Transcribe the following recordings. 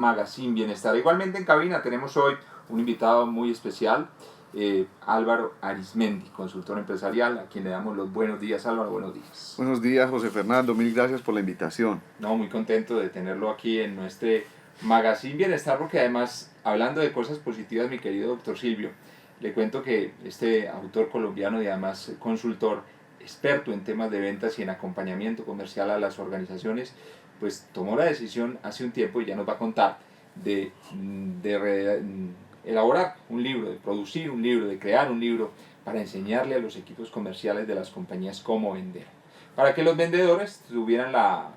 Magazine Bienestar. Igualmente en cabina tenemos hoy un invitado muy especial, Álvaro Arizmendi, consultor empresarial, a quien le damos los buenos días. Álvaro, buenos días. Buenos días, José Fernando, mil gracias por la invitación. No, muy contento de tenerlo aquí en nuestro Magazine Bienestar, porque además, hablando de cosas positivas, mi querido doctor Silvio, le cuento que este autor colombiano y además consultor, experto en temas de ventas y en acompañamiento comercial a las organizaciones, pues tomó la decisión hace un tiempo, y ya nos va a contar, de elaborar un libro, de producir un libro, de crear un libro para enseñarle a los equipos comerciales de las compañías cómo vender, para que los vendedores tuvieran la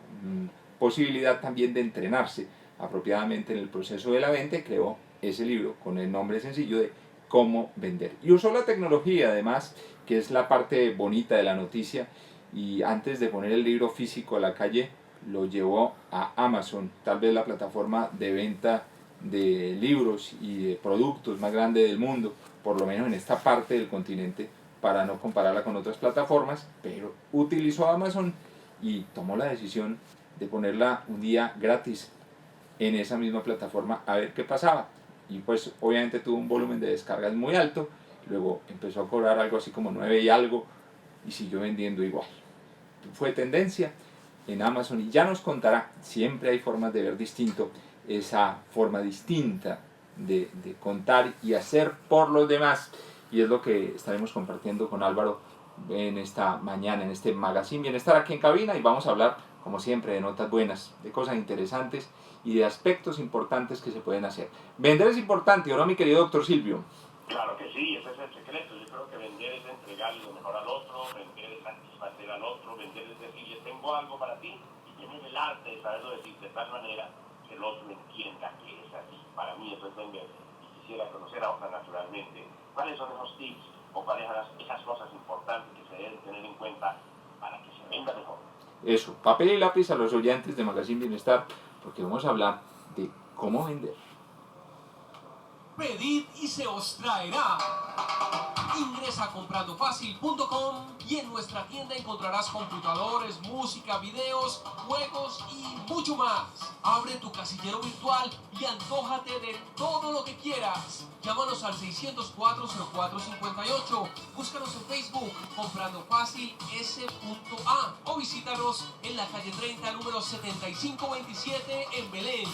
posibilidad también de entrenarse apropiadamente en el proceso de la venta. Creó ese libro con el nombre sencillo de Cómo Vender. Y usó la tecnología, además, que es la parte bonita de la noticia, y antes de poner el libro físico a la calle, lo llevó a Amazon, tal vez la plataforma de venta de libros y de productos más grande del mundo, por lo menos en esta parte del continente, para no compararla con otras plataformas, pero utilizó Amazon y tomó la decisión de ponerla un día gratis en esa misma plataforma a ver qué pasaba. Y pues obviamente tuvo un volumen de descargas muy alto, luego empezó a cobrar algo así como 9 y algo, y siguió vendiendo igual. Fue tendencia en Amazon, y ya nos contará, siempre hay formas de ver distinto, esa forma distinta de contar y hacer por los demás, y es lo que estaremos compartiendo con Álvaro en esta mañana, en este Magazine Bienestar aquí en cabina, y vamos a hablar, como siempre, de notas buenas, de cosas interesantes y de aspectos importantes que se pueden hacer. Vender es importante, ¿o no, mi querido doctor Silvio? Claro que sí, ese es el secreto. Yo creo que vender es entregarle lo mejor al otro, vender es satisfacer al otro, vender es decirle tengo algo para ti, y tener el arte de saberlo decir de tal manera que el otro entienda que es así. Para mí eso es vender. Y quisiera conocer ahora naturalmente cuáles son esos tips o cuáles son esas cosas importantes que se deben tener en cuenta para que se venda mejor. Eso, papel y lápiz a los oyentes de Magazine Bienestar, porque vamos a hablar de cómo vender. Pedid y se os traerá. Ingresa a comprandofacil.com y en nuestra tienda encontrarás computadores, música, videos, juegos y mucho más. Abre tu casillero virtual y antójate de todo lo que quieras. Llámanos al 604-0458. Búscanos en Facebook Comprando Fácil S.A. o visítanos en la calle 30, número 7527 en Belén.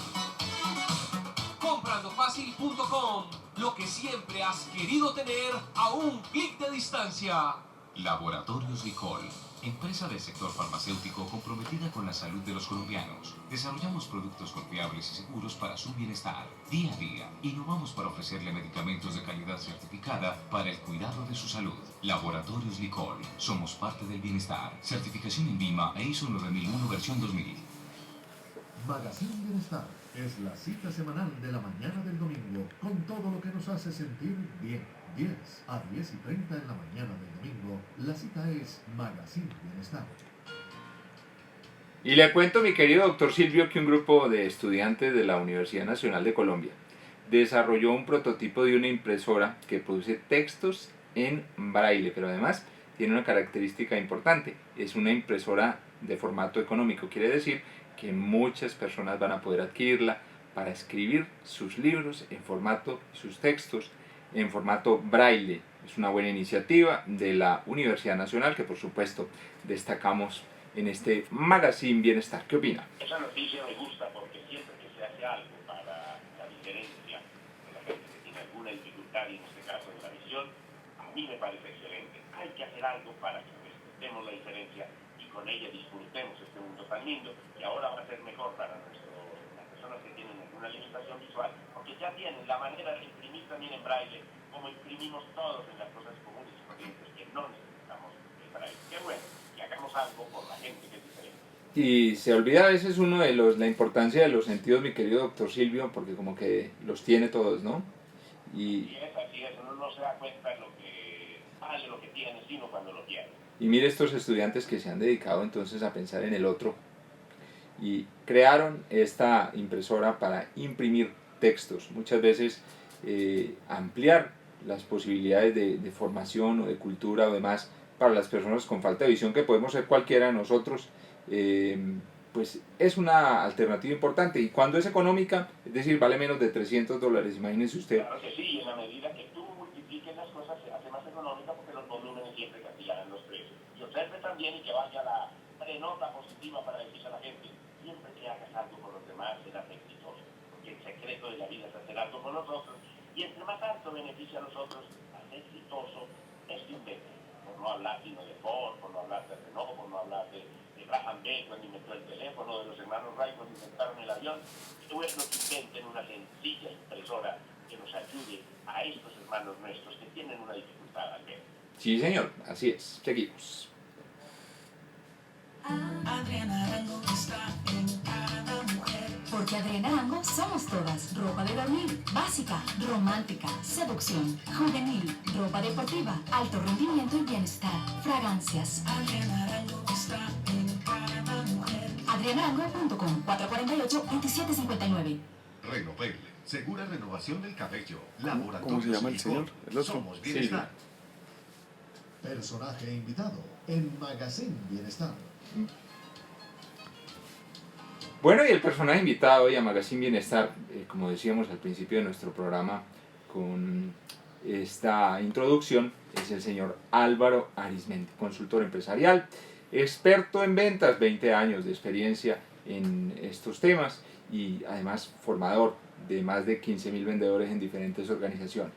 Comprandofacil.com, lo que siempre has querido tener a un clic de distancia. Laboratorios Licol, empresa del sector farmacéutico comprometida con la salud de los colombianos. Desarrollamos productos confiables y seguros para su bienestar. Día a día, innovamos para ofrecerle medicamentos de calidad certificada para el cuidado de su salud. Laboratorios Licol, somos parte del bienestar. Certificación INVIMA e ISO 9001 versión 2000. Magazine Bienestar es la cita semanal de la mañana del domingo con todo lo que nos hace sentir bien. 10 a 10 y 30 en la mañana del domingo, la cita es Magazine Bienestar. Y le cuento, mi querido doctor Silvio, que un grupo de estudiantes de la Universidad Nacional de Colombia desarrolló un prototipo de una impresora que produce textos en braille, pero además tiene una característica importante: es una impresora de formato económico. Quiere decir que muchas personas van a poder adquirirla para escribir sus libros en formato, sus textos en formato braille. Es una buena iniciativa de la Universidad Nacional que, por supuesto, destacamos en este Magazine Bienestar. ¿Qué opina? Esa noticia me gusta porque siempre que se hace algo para la diferencia de la gente que tiene alguna dificultad, y en este caso de la visión, a mí me parece excelente. Hay que hacer algo para que respetemos la diferencia y con ella disfrutemos este mundo tan lindo, y ahora va a ser mejor para las personas que tienen alguna limitación visual, porque ya tienen la manera de imprimir también en braille, como imprimimos todos en las cosas comunes y corrientes que no necesitamos el braille. Qué bueno que hagamos algo por la gente que es diferente. Y se olvida a veces uno de la importancia de los sentidos, mi querido doctor Silvio, porque como que los tiene todos, ¿no? Y así es, uno no se da cuenta de lo que vale lo que tiene, sino cuando lo tiene. Y mire estos estudiantes que se han dedicado entonces a pensar en el otro y crearon esta impresora para imprimir textos. Muchas veces ampliar las posibilidades de formación o de cultura o demás para las personas con falta de visión, que podemos ser cualquiera de nosotros, pues es una alternativa importante. Y cuando es económica, es decir, vale menos de $300, imagínese usted. Claro que sí, y en la medida que tú multipliques las cosas se hace más económica porque los volúmenes siempre castigan los precios. Y observe también y que vaya la prenota positiva para decirle a la gente, siempre que hagas algo por los demás serás exitoso, porque el secreto de la vida es hacer algo por los otros, y entre más alto beneficia a los otros, más exitoso es tu invento. Por no hablar sino de Ford, por no hablar de Renault, por no hablar de Graham Bell cuando inventó el teléfono, de los hermanos Wright cuando inventaron el avión. Es bueno que inventen una sencilla impresora que nos ayude a estos hermanos nuestros que tienen una dificultad al ver. Sí, señor, así es. Seguimos. Adriana Arango está en cada mujer. Porque Adriana Arango somos todas. Ropa de dormir, básica, romántica, seducción, juvenil, ropa deportiva, alto rendimiento y bienestar, fragancias. Adriana Arango está en cada mujer. adrianarango.com 448-2759. Renopel, segura renovación del cabello. ¿Cómo se llama el señor? El otro. Somos Bienestar. Personaje invitado en Magazine Bienestar. Bueno, y el personaje invitado hoy a Magazine Bienestar, como decíamos al principio de nuestro programa con esta introducción, es el señor Álvaro Arizmendi, consultor empresarial, experto en ventas, 20 años de experiencia en estos temas y además formador de más de 15.000 vendedores en diferentes organizaciones.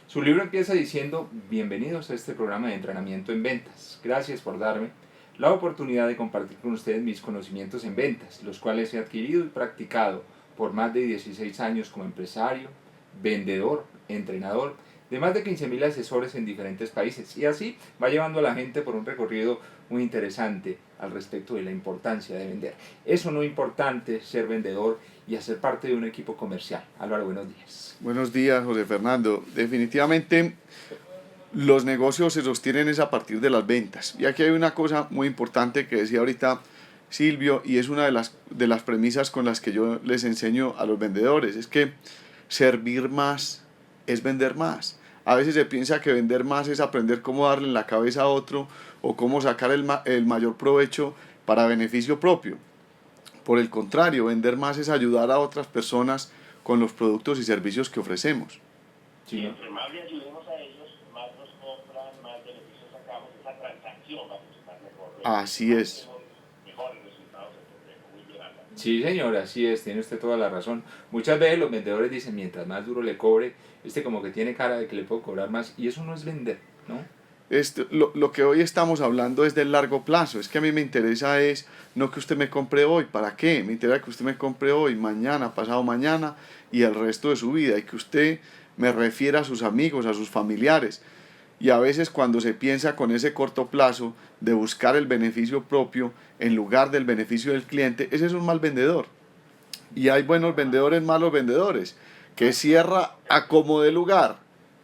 Su libro empieza diciendo: bienvenidos a este programa de entrenamiento en ventas. Gracias por darme la oportunidad de compartir con ustedes mis conocimientos en ventas, los cuales he adquirido y practicado por más de 16 años como empresario, vendedor, entrenador, de más de 15.000 asesores en diferentes países. Y así va llevando a la gente por un recorrido muy interesante al respecto de la importancia de vender. Es o no importante ser vendedor y hacer parte de un equipo comercial. Álvaro, buenos días. Buenos días, José Fernando. Definitivamente los negocios se sostienen es a partir de las ventas. Y aquí hay una cosa muy importante que decía ahorita Silvio, y es una de las premisas con las que yo les enseño a los vendedores, es que servir más es vender más. A veces se piensa que vender más es aprender cómo darle en la cabeza a otro o cómo sacar el mayor provecho para beneficio propio. Por el contrario, vender más es ayudar a otras personas con los productos y servicios que ofrecemos. Sí, Y ¿no? entre más le ayudemos a ellos, más nos compran, más beneficios sacamos, esa transacción va a funcionar mejor. Así es. Mejores resultados en complejo. Muy bien, Álvaro. Sí, señor, así es, tiene usted toda la razón. Muchas veces los vendedores dicen, mientras más duro le cobre, como que tiene cara de que le puedo cobrar más, y eso no es vender, ¿no? Lo que hoy estamos hablando es del largo plazo. Es que a mí me interesa es no que usted me compre hoy, ¿para qué? Me interesa que usted me compre hoy, mañana, pasado mañana y el resto de su vida, y que usted me refiera a sus amigos, a sus familiares. Y a veces cuando se piensa con ese corto plazo de buscar el beneficio propio en lugar del beneficio del cliente, ese es un mal vendedor. Y hay buenos vendedores, malos vendedores, que cierra a como de lugar.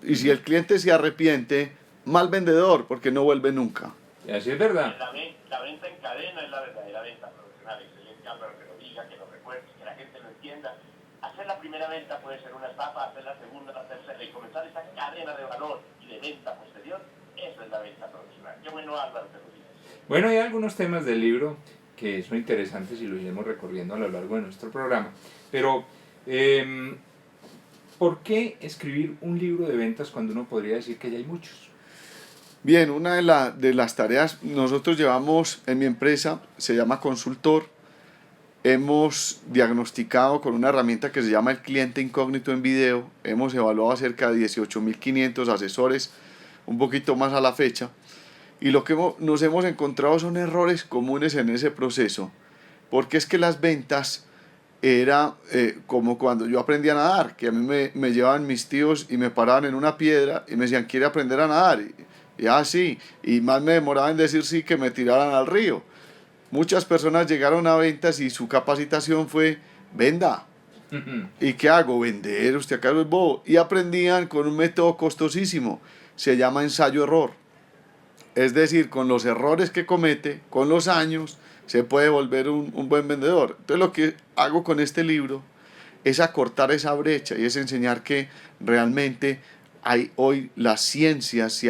Y si el cliente se arrepiente, mal vendedor, porque no vuelve nunca. Y así es verdad. La venta en cadena es la verdadera venta profesional. Excelente, Álvaro, que lo diga, que lo recuerde, que la gente lo entienda. Hacer la primera venta puede ser una estafa, hacer la segunda, la tercera, y comenzar esa cadena de valor y de venta posterior, eso es la venta profesional. Qué bueno, Álvaro, que lo digas. Bueno, hay algunos temas del libro que son interesantes y los iremos recorriendo a lo largo de nuestro programa. Pero, ¿por qué escribir un libro de ventas cuando uno podría decir que ya hay muchos? Bien, una de las tareas nosotros llevamos en mi empresa, se llama consultor. Hemos diagnosticado con una herramienta que se llama el cliente incógnito en video. Hemos evaluado a cerca de 18.500 asesores, un poquito más a la fecha. Y lo que nos hemos encontrado son errores comunes en ese proceso. Porque es que las ventas era como cuando yo aprendí a nadar, que a mí me llevaban mis tíos y me paraban en una piedra y me decían, ¿quiere aprender a nadar? Y sí, y más me demoraba en decir sí que me tiraran al río. Muchas personas llegaron a ventas y su capacitación fue, venda. ¿Y qué hago? Vender, usted acaso es bobo. Y aprendían con un método costosísimo, se llama ensayo-error. Es decir, con los errores que comete, con los años, se puede volver un buen vendedor. Entonces lo que hago con este libro es acortar esa brecha y es enseñar que realmente hay hoy las ciencias, si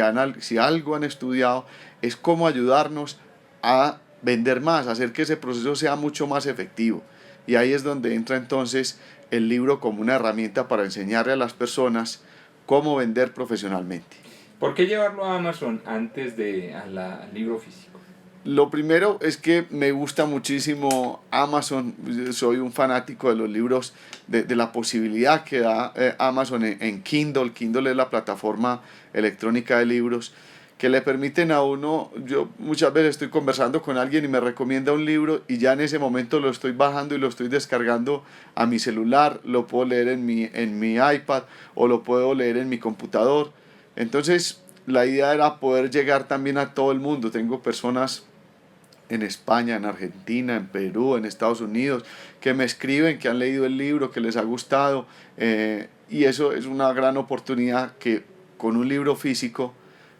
algo han estudiado, es cómo ayudarnos a vender más, hacer que ese proceso sea mucho más efectivo. Y ahí es donde entra entonces el libro como una herramienta para enseñarle a las personas cómo vender profesionalmente. ¿Por qué llevarlo a Amazon antes de al libro físico? Lo primero es que me gusta muchísimo Amazon, soy un fanático de los libros, de la posibilidad que da Amazon en Kindle. Kindle es la plataforma electrónica de libros que le permiten a uno, yo muchas veces estoy conversando con alguien y me recomienda un libro y ya en ese momento lo estoy bajando y lo estoy descargando a mi celular, lo puedo leer en mi iPad o lo puedo leer en mi computador. Entonces la idea era poder llegar también a todo el mundo. Tengo personas en España, en Argentina, en Perú, en Estados Unidos, que me escriben, que han leído el libro, que les ha gustado, y eso es una gran oportunidad que con un libro físico,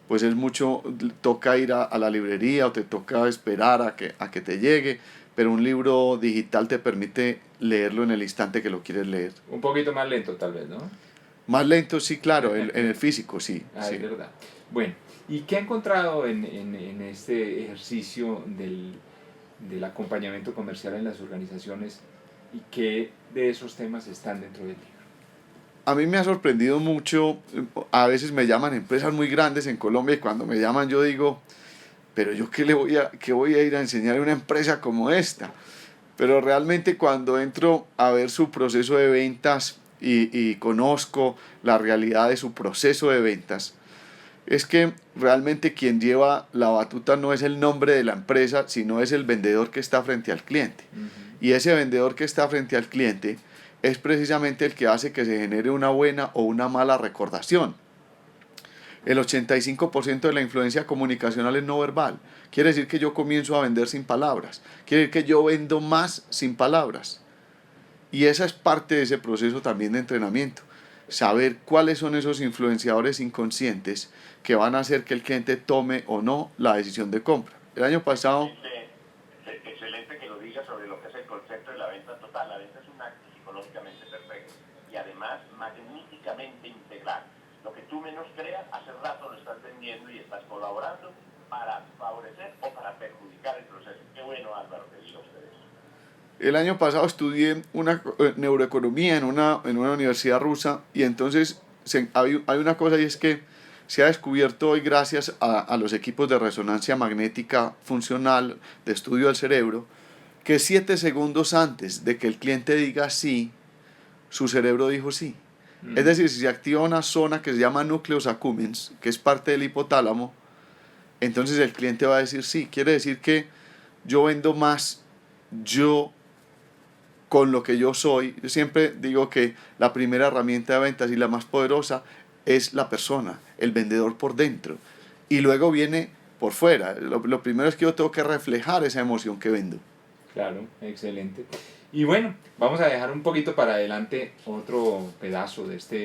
pues es mucho, toca ir a la librería o te toca esperar a que te llegue, pero un libro digital te permite leerlo en el instante que lo quieres leer. Un poquito más lento tal vez, ¿no? Más lento, sí, claro, en el físico, sí. Ah, sí. es verdad. Bueno, ¿y qué ha encontrado en este ejercicio del acompañamiento comercial en las organizaciones y qué de esos temas están dentro del libro? A mí me ha sorprendido mucho, a veces me llaman empresas muy grandes en Colombia y cuando me llaman yo digo, pero yo qué voy a ir a enseñar a una empresa como esta. Pero realmente cuando entro a ver su proceso de ventas y conozco la realidad de su proceso de ventas, es que realmente quien lleva la batuta no es el nombre de la empresa, sino es el vendedor que está frente al cliente. Y ese vendedor que está frente al cliente es precisamente el que hace que se genere una buena o una mala recordación. El 85% de la influencia comunicacional es no verbal. Quiere decir que yo comienzo a vender sin palabras. Quiere decir que yo vendo más sin palabras. Y esa es parte de ese proceso también de entrenamiento. Saber cuáles son esos influenciadores inconscientes que van a hacer que el cliente tome o no la decisión de compra. El año pasado... Excelente que lo digas sobre lo que es el concepto de la venta total. La venta es un acto psicológicamente perfecto y además magníficamente integral. Lo que tú menos creas, hace rato lo estás vendiendo y estás colaborando para favorecer o para perjudicar el proceso. Qué bueno, Álvaro, que diga usted eso. El año pasado estudié una neuroeconomía en una universidad rusa y entonces hay una cosa y es que se ha descubierto hoy gracias a los equipos de resonancia magnética funcional de estudio del cerebro que 7 segundos antes de que el cliente diga sí, su cerebro dijo sí. Es decir, si se activa una zona que se llama nucleus accumbens, que es parte del hipotálamo, entonces el cliente va a decir sí. Quiere decir que yo vendo más yo con lo que yo soy. Yo siempre digo que la primera herramienta de ventas y la más poderosa es la persona, el vendedor por dentro. Y luego viene por fuera. Lo primero es que yo tengo que reflejar esa emoción que vendo. Claro, excelente. Y bueno, vamos a dejar un poquito para adelante otro pedazo de esta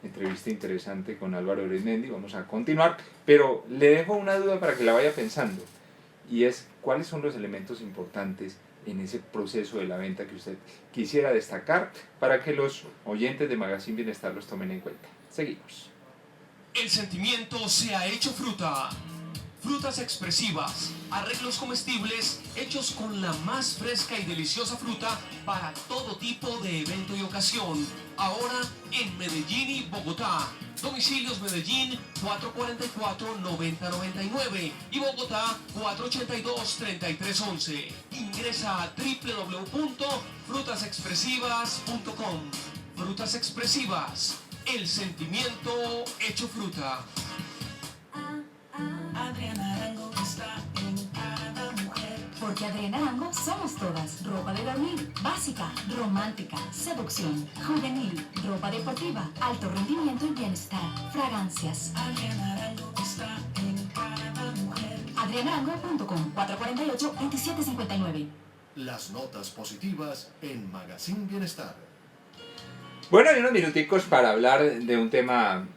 entrevista interesante con Álvaro Arizmendi. Vamos a continuar, pero le dejo una duda para que la vaya pensando. Y es, ¿cuáles son los elementos importantes en ese proceso de la venta que usted quisiera destacar para que los oyentes de Magazine Bienestar los tomen en cuenta? Seguimos. El sentimiento se ha hecho fruta. Frutas expresivas, arreglos comestibles hechos con la más fresca y deliciosa fruta para todo tipo de evento y ocasión. Ahora en Medellín y Bogotá. Domicilios Medellín 444-9099 y Bogotá 482-3311. Ingresa a www.frutasexpresivas.com. Frutas expresivas, el sentimiento hecho fruta. Adriana Arango está en cada mujer. Porque Adriana Arango somos todas. Ropa de dormir, básica, romántica, seducción, juvenil, ropa deportiva, alto rendimiento y bienestar, fragancias. Adriana Arango está en cada mujer. adrianarango.com 448-2759. Las notas positivas en Magazine Bienestar. Bueno, hay unos minuticos para hablar de un tema,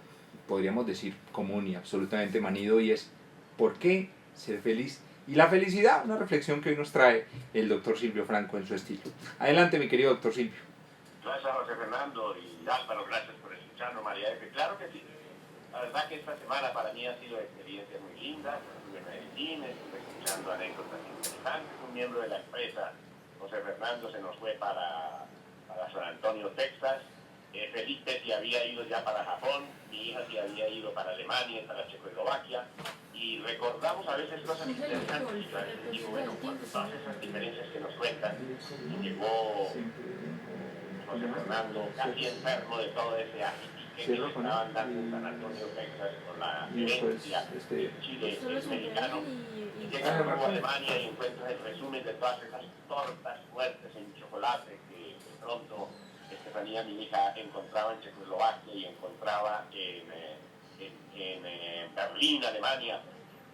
podríamos decir, común y absolutamente manido, y es ¿por qué ser feliz? Y la felicidad, una reflexión que hoy nos trae el doctor Silvio Franco en su estilo. Adelante, mi querido doctor Silvio. Gracias, José Fernando y Álvaro, gracias por escucharnos, María F. Claro que sí. La verdad que esta semana para mí ha sido una experiencia muy linda. Estuve en Medellín, estuve escuchando anécdotas interesantes. Un miembro de la empresa, José Fernando, se nos fue para San Antonio, Texas. Felipe se había ido ya para Japón, mi hija se había ido para Alemania, para Checoslovaquia, y recordamos a veces cosas interesantes. Yo a veces digo, bueno, cuando todas esas diferencias que nos cuentan, y llegó José Fernando casi enfermo de todo ese ajitique que le estaban dando en San Antonio, Texas, con la herencia del Chile mexicano. Y llega a Alemania y encuentra el resumen de todas esas tortas fuertes en chocolate que de pronto Estefanía, mi hija, encontraba en Checoslovaquia y encontraba en Berlín, Alemania.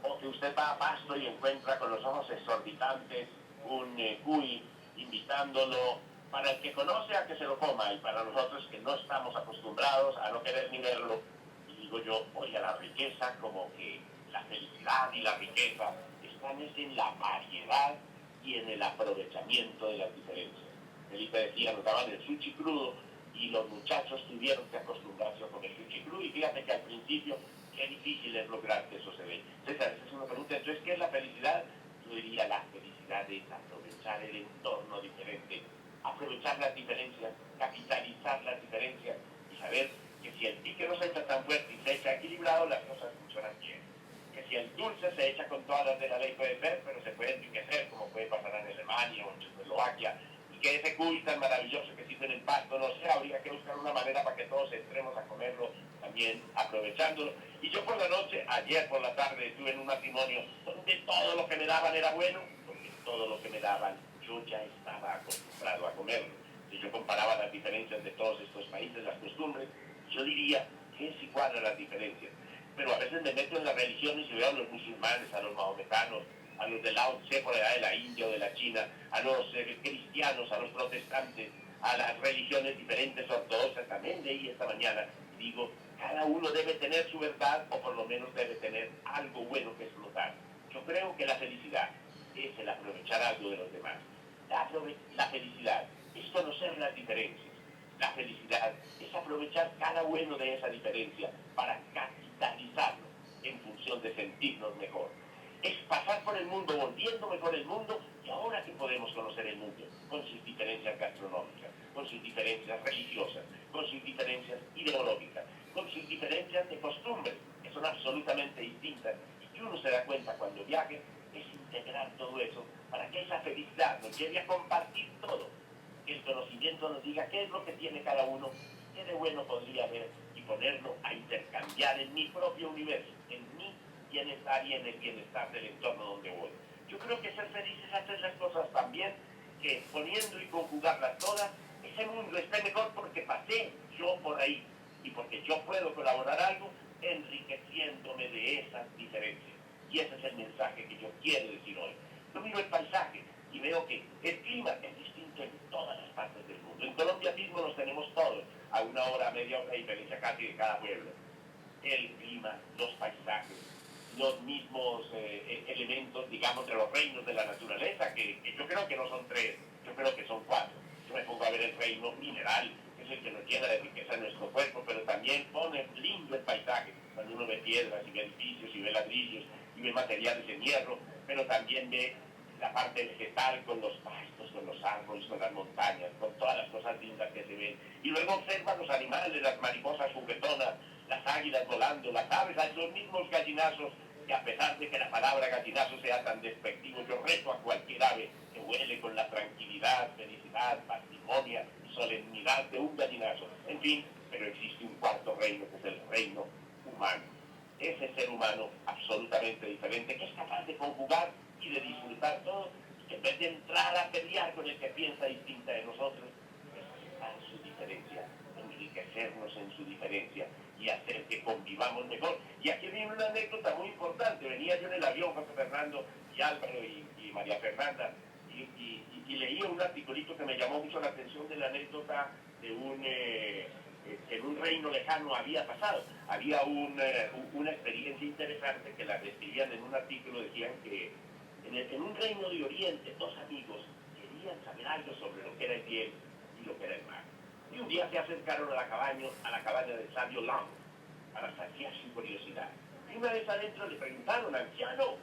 O que usted va a Pasto y encuentra con los ojos exorbitantes un cuy invitándolo para el que conoce a que se lo coma, y para nosotros que no estamos acostumbrados a no querer ni verlo. Y digo yo, oye, la riqueza, como que la felicidad y la riqueza están en la variedad y en el aprovechamiento de las diferencias. Felipe decía, nos daban el sushi crudo y los muchachos tuvieron que acostumbrarse a comer sushi crudo, y fíjate que al principio qué difícil es lograr que eso se ve. César, esa es una pregunta. Entonces, ¿qué es la felicidad? Yo diría, la felicidad es aprovechar el entorno diferente, aprovechar las diferencias, capitalizar las diferencias y saber que si el pique no se echa tan fuerte y se echa equilibrado, las cosas funcionan bien. Que si el dulce se echa con todas las de la ley puede ser, pero se puede enriquecer, como puede pasar en Alemania o en Checoslovaquia. Que ese cuy tan maravilloso que sirve en el pasto, no sé, habría que buscar una manera para que todos entremos a comerlo también, aprovechándolo. Y yo por la noche, ayer por la tarde, estuve en un matrimonio donde todo lo que me daban era bueno, porque todo lo que me daban yo ya estaba acostumbrado a comerlo. Si yo comparaba las diferencias de todos estos países, las costumbres, yo diría que sí cuadran las diferencias. Pero a veces me meto en las religiones y veo a los musulmanes, a los mahometanos, a los de Lao Tse por allá de la India o de la China, a los cristianos, a los protestantes, a las religiones diferentes ortodoxas, también leí esta mañana, y digo, cada uno debe tener su verdad, o por lo menos debe tener algo bueno que explotar. Yo creo que la felicidad es el aprovechar algo de los demás. La felicidad es conocer las diferencias. La felicidad es aprovechar cada uno de esa diferencia para capitalizarlo en función de sentirnos mejor. Es pasar por el mundo, volviendo mejor el mundo, y ahora que podemos conocer el mundo, con sus diferencias gastronómicas, con sus diferencias religiosas, con sus diferencias ideológicas, con sus diferencias de costumbres, que son absolutamente distintas, y que uno se da cuenta cuando viaje, es integrar todo eso para que esa felicidad nos lleve a compartir todo, que el conocimiento nos diga qué es lo que tiene cada uno, qué de bueno podría haber, y ponerlo a intercambiar en mi propio universo, en mi bienestar y en el bienestar del entorno donde voy. Yo creo que ser feliz es hacer las cosas tan bien que poniendo y conjugarlas todas, ese mundo esté mejor porque pasé yo por ahí y porque yo puedo colaborar algo enriqueciéndome de esas diferencias. Y ese es el mensaje que yo quiero decir hoy. Yo miro el paisaje y veo que el clima es distinto en todas las partes del mundo. En Colombia mismo los tenemos todos, a una hora, media hora de diferencia casi de cada pueblo. El clima, los paisajes, los mismos elementos, digamos, de los reinos de la naturaleza, que yo creo que no son tres, yo creo que son cuatro. Yo me pongo a ver el reino mineral, que es el que nos llena de riqueza en nuestro cuerpo, pero también pone lindo el paisaje, cuando uno ve piedras y ve edificios y ve ladrillos y ve materiales en hierro, pero también ve la parte vegetal con los pastos, con los árboles, con las montañas, con todas las cosas lindas que se ven. Y luego observa los animales, las mariposas juguetonas, las águilas volando, las aves, los mismos gallinazos, que a pesar de que la palabra gallinazo sea tan despectivo, yo reto a cualquier ave que huele con la tranquilidad, felicidad, patrimonio, solemnidad de un gallinazo. En fin, pero existe un cuarto reino, que es el reino humano. Ese ser humano absolutamente diferente, que es capaz de conjugar y de disfrutar todo, y que en vez de entrar a pelear con el que piensa distinta de nosotros, respetar su diferencia, enriquecernos en su diferencia y hacer que convivamos mejor. Y aquí viene una anécdota muy importante. Venía yo en el avión, José Fernando y Álvaro y María Fernanda, y leía un articulito que me llamó mucho la atención de la anécdota de que en un reino lejano había pasado. Había una experiencia interesante que la describían en un artículo. Decían que en un reino de Oriente, dos amigos querían saber algo sobre lo que era el bien y lo que era el mal. Y un día se acercaron a la cabaña del sabio Lam. para saciar su curiosidad. Y una vez adentro le preguntaron, anciano,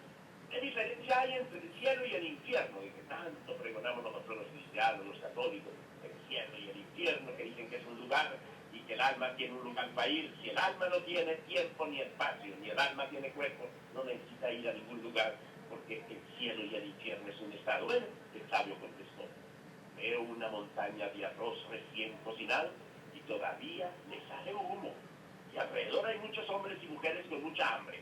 ¿qué diferencia hay entre el cielo y el infierno? Y que tanto pregonamos nosotros los cristianos, los católicos, el cielo y el infierno, que dicen que es un lugar y que el alma tiene un lugar para ir. Si el alma no tiene tiempo ni espacio, ni el alma tiene cuerpo, no necesita ir a ningún lugar, porque el cielo y el infierno es un estado. Bueno, el sabio contestó, veo una montaña de arroz recién cocinado y todavía le sale humo. Y alrededor hay muchos hombres y mujeres con mucha hambre.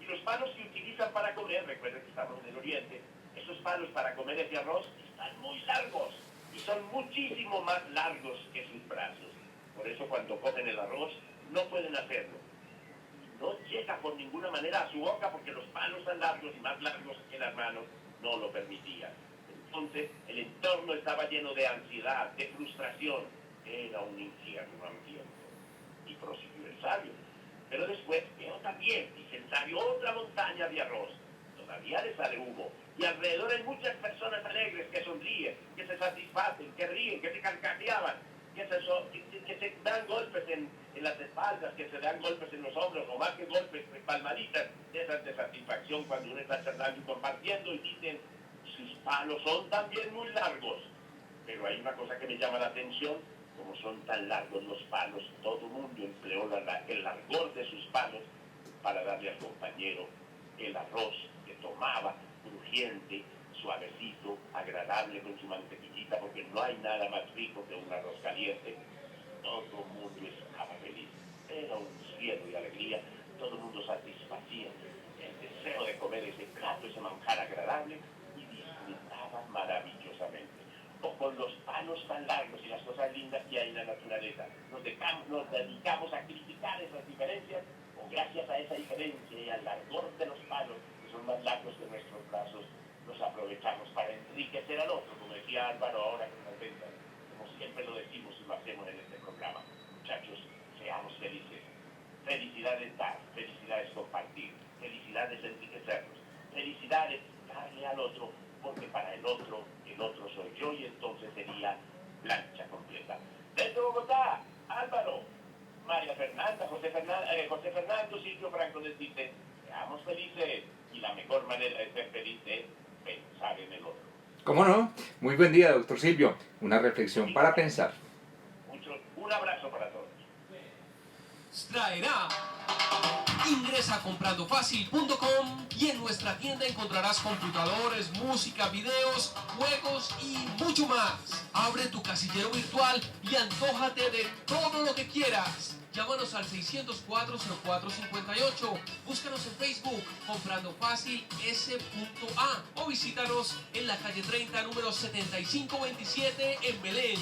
Y los palos que utilizan para comer, recuerden que estamos en el oriente, esos palos para comer ese arroz están muy largos y son muchísimo más largos que sus brazos. Por eso cuando comen el arroz no pueden hacerlo. No llega por ninguna manera a su boca porque los palos tan largos y más largos que las manos no lo permitían. Entonces el entorno estaba lleno de ansiedad, de frustración. Era un infierno hambriento. Y prosiguió el sabio. Pero después veo también, dice el sabio, otra montaña de arroz. Todavía le sale humo. Y alrededor hay muchas personas alegres que sonríen, que se satisfacen, que ríen, que se carcajeaban, que se dan golpes en las espaldas, que se dan golpes en los hombros, o más que golpes, palmaditas, esas de satisfacción cuando uno está charlando y compartiendo y dicen, sus palos son también muy largos. Pero hay una cosa que me llama la atención, como son tan largos los palos, todo el mundo empleó el largor de sus palos para darle al compañero el arroz que tomaba, crujiente, suavecito, agradable con su mantequillita, porque no hay nada más rico que un arroz caliente. Todo el mundo estaba feliz. Era un cielo de alegría. Todo el mundo satisfacía el deseo de comer ese plato, ese manjar agradable, y disfrutaba maravillosamente. O con los palos tan largos y las cosas lindas que hay en la naturaleza, nos dedicamos a criticar esas diferencias, o gracias a esa diferencia y al largor de los palos, que son más largos que nuestros brazos, nos aprovechamos para enriquecer al otro, como decía Álvaro ahora que nos venta, como siempre lo decimos y lo hacemos en este programa. Muchachos, seamos felices. Felicidades dar, felicidades compartir, felicidades enriquecernos, felicidades darle al otro, porque para el otro soy yo, y entonces sería plancha completa. Desde Bogotá, Álvaro, María Fernanda, José Fernando, Silvio Franco les dice, seamos felices, y la mejor manera de ser feliz es pensar en el otro. ¿Cómo no? Muy buen día, doctor Silvio. Una reflexión para pensar. Un abrazo para todos. Traerá. Ingresa a comprandofacil.com y en nuestra tienda encontrarás computadores, música, videos, juegos y mucho más. Abre tu casillero virtual y antójate de todo lo que quieras. Llámanos al 604-0458, búscanos en Facebook Comprando Fácil S.A. o visítanos en la calle 30, número 7527 en Belén.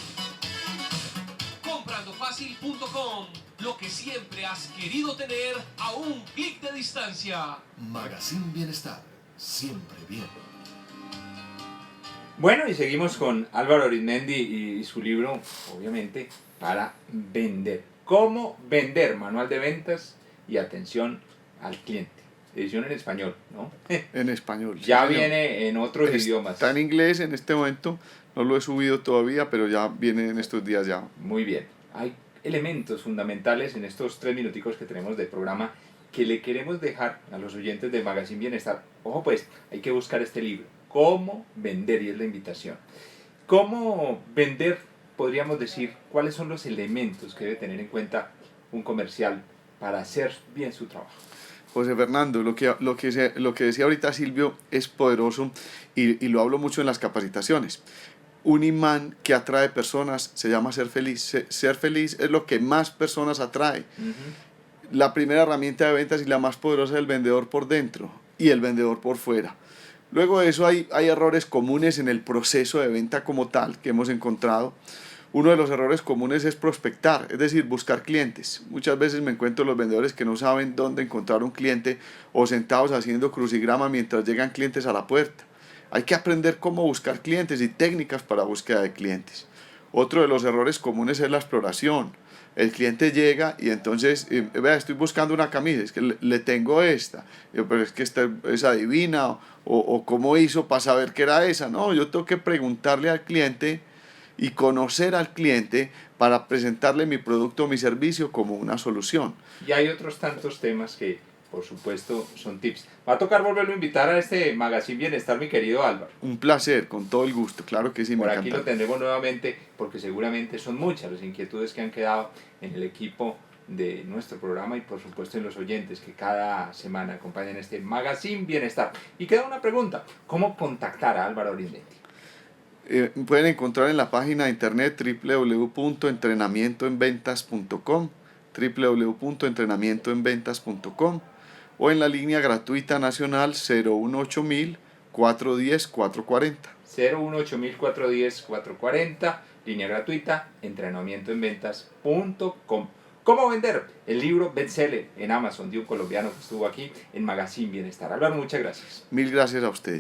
Comprandofacil.com, lo que siempre has querido tener a un clic de distancia. Magazine Bienestar, siempre bien. Bueno, y seguimos con Álvaro Arizmendi y su libro, obviamente, para vender. ¿Cómo vender? Manual de ventas y atención al cliente. Edición en español, ¿no? En español. Ya sí, viene en otros idiomas. Está en inglés en este momento, no lo he subido todavía, pero ya viene en estos días ya. Muy bien. Hay elementos fundamentales en estos 3 minuticos que tenemos de programa que le queremos dejar a los oyentes de Magazine Bienestar. Ojo pues, hay que buscar este libro. ¿Cómo vender? Y es la invitación. ¿Cómo vender? Podríamos decir, ¿cuáles son los elementos que debe tener en cuenta un comercial para hacer bien su trabajo? José Fernando, lo que decía ahorita Silvio es poderoso y lo hablo mucho en las capacitaciones. Un imán que atrae personas se llama ser feliz. Ser feliz es lo que más personas atrae. La primera herramienta de ventas y la más poderosa es el vendedor por dentro y el vendedor por fuera. Luego de eso hay errores comunes en el proceso de venta como tal que hemos encontrado. Uno de los errores comunes es prospectar, es decir, buscar clientes. Muchas veces me encuentro los vendedores que no saben dónde encontrar un cliente o sentados haciendo crucigrama mientras llegan clientes a la puerta. Hay que aprender cómo buscar clientes y técnicas para búsqueda de clientes. Otro de los errores comunes es la exploración. El cliente llega y entonces, vea, estoy buscando una camisa, es que le tengo esta, pero es que esta es adivina, o cómo hizo para saber que era esa. No, yo tengo que preguntarle al cliente y conocer al cliente para presentarle mi producto o mi servicio como una solución. Y hay otros tantos temas que, por supuesto, son tips. Va a tocar volverlo a invitar a este Magazine Bienestar, mi querido Álvaro. Un placer, con todo el gusto, claro que sí, me Por aquí encanta. lo tendremos nuevamente porque seguramente son muchas las inquietudes que han quedado en el equipo de nuestro programa y por supuesto en los oyentes que cada semana acompañan este Magazine Bienestar. Y queda una pregunta, ¿cómo contactar a Álvaro Orindetti? Pueden encontrar en la página de internet www.entrenamientoenventas.com www.entrenamientoenventas.com o en la línea gratuita nacional 018000 410 440. 018-410-440, línea gratuita, entrenamientoenventas.com. ¿Cómo vender? El libro bestseller en Amazon de un colombiano que estuvo aquí en Magazine Bienestar. Álvaro, muchas gracias. Mil gracias a ustedes.